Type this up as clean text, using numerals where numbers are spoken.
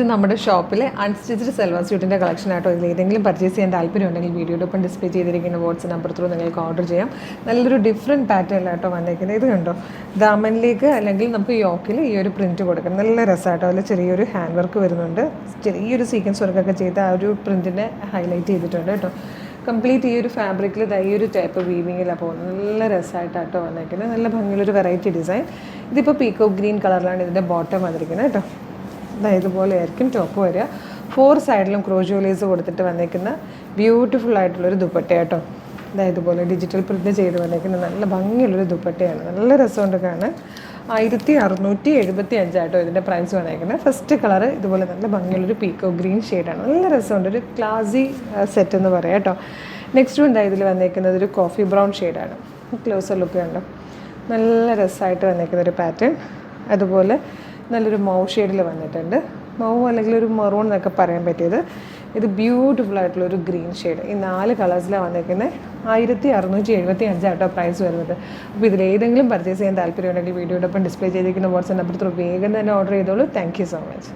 ഇത് നമ്മുടെ ഷോപ്പിലെ unstitched salwar സ്യൂട്ടിൻ്റെ collection ആയിട്ടോ. ഇതിൽ ഏതെങ്കിലും പർച്ചേസ് ചെയ്യാൻ താല്പര്യം ഉണ്ടെങ്കിൽ വീഡിയോയുടെ ഒപ്പം ഡിസ്പ്ലേ ചെയ്തിരിക്കുന്ന വാട്സ്ആപ്പ് നമ്പർ ത്രൂ നിങ്ങൾക്ക് ഓർഡർ ചെയ്യാം. നല്ലൊരു ഡിഫറെൻറ്റ് പാറ്റേണിലാട്ടോ വന്നേക്കുന്നത്. ഇത് കണ്ടോ, ദാമനിലേക്ക് അല്ലെങ്കിൽ നമുക്ക് യോക്കിൽ ഈ ഒരു പ്രിൻറ്റ് കൊടുക്കാം. നല്ല രസമായിട്ടോ. അതിൽ ചെറിയൊരു ഹാൻഡ് വർക്ക് വരുന്നുണ്ട്. ചെറിയൊരു സീക്വൻസ് വർക്കൊക്കെ ചെയ്ത് ആ ഒരു പ്രിൻറ്റിനെ ഹൈലൈറ്റ് ചെയ്തിട്ടുണ്ട് കേട്ടോ. കംപ്ലീറ്റ് ഈ ഒരു ഫാബ്രിക്കിൽ ഈ ഒരു ടൈപ്പ് വീവിങ്ങിലാണ് പോകുന്നത്. നല്ല രസമായിട്ടാട്ടോ വന്നേക്കുന്നത്. നല്ല ഭംഗിയുള്ളൊരു വെറൈറ്റി ഡിസൈൻ. ഇതിപ്പോൾ പീക്കോക്ക് ഗ്രീൻ കളറിലാണ് ഇതിൻ്റെ ബോട്ടം വന്നിരിക്കുന്നത് കേട്ടോ. ഇതുപോലെ ആയിരിക്കും ടോപ്പ് വരിക. 4 സൈഡിലും ക്രോഷോ ലേസ് കൊടുത്തിട്ട് വന്നേക്കുന്ന ബ്യൂട്ടിഫുൾ ആയിട്ടുള്ളൊരു ദുപ്പട്ട കേട്ടോ. ഇതുപോലെ ഡിജിറ്റൽ പ്രിൻറ്റ് ചെയ്ത് വന്നേക്കുന്ന നല്ല ഭംഗിയുള്ളൊരു ദുപ്പട്ടയാണ്. നല്ല രസമുണ്ട് കാണാൻ. 1675 ആയിട്ടോ ഇതിൻ്റെ പ്രൈസ് വന്നേക്കുന്നത്. ഫസ്റ്റ് കളർ ഇതുപോലെ നല്ല ഭംഗിയുള്ളൊരു പീക്കോ ഗ്രീൻ ഷെയ്ഡാണ്. നല്ല രസമുണ്ട്. ഒരു ക്ലാസി സെറ്റ് എന്ന് പറയാം കേട്ടോ. നെക്സ്റ്റ് ഇതിൽ വന്നേക്കുന്നത് ഒരു കോഫി ബ്രൗൺ ഷെയ്ഡാണ്. ക്ലോസർ ലുക്ക് കണ്ടോ. നല്ല രസമായിട്ട് വന്നേക്കുന്നൊരു പാറ്റേൺ. അതുപോലെ നല്ലൊരു മൗ ഷെയ്ഡിൽ വന്നിട്ടുണ്ട്. മൗ അല്ലെങ്കിൽ ഒരു മെറൂൺ എന്നൊക്കെ പറയാൻ പറ്റിയത്. ഇത് ബ്യൂട്ടിഫുൾ ആയിട്ടുള്ളൊരു ഗ്രീൻ ഷെയ്ഡ്. ഈ 4 കളേഴ്സിലാണ് വന്നിരിക്കുന്നത്. 1675 ആട്ടോ പ്രൈസ് വരുന്നത്. അപ്പോൾ ഇതിലേതെങ്കിലും പർച്ചേസ് ചെയ്യാൻ താല്പര്യമുണ്ടെങ്കിൽ വീഡിയോടൊപ്പം ഡിസ്പ്ലേ ചെയ്തിരിക്കുന്ന വാട്സ്ആപ്പ് നമ്പർ ത്രൂ വേഗം തന്നെ ഓർഡർ ചെയ്തോളൂ. Thank you so much.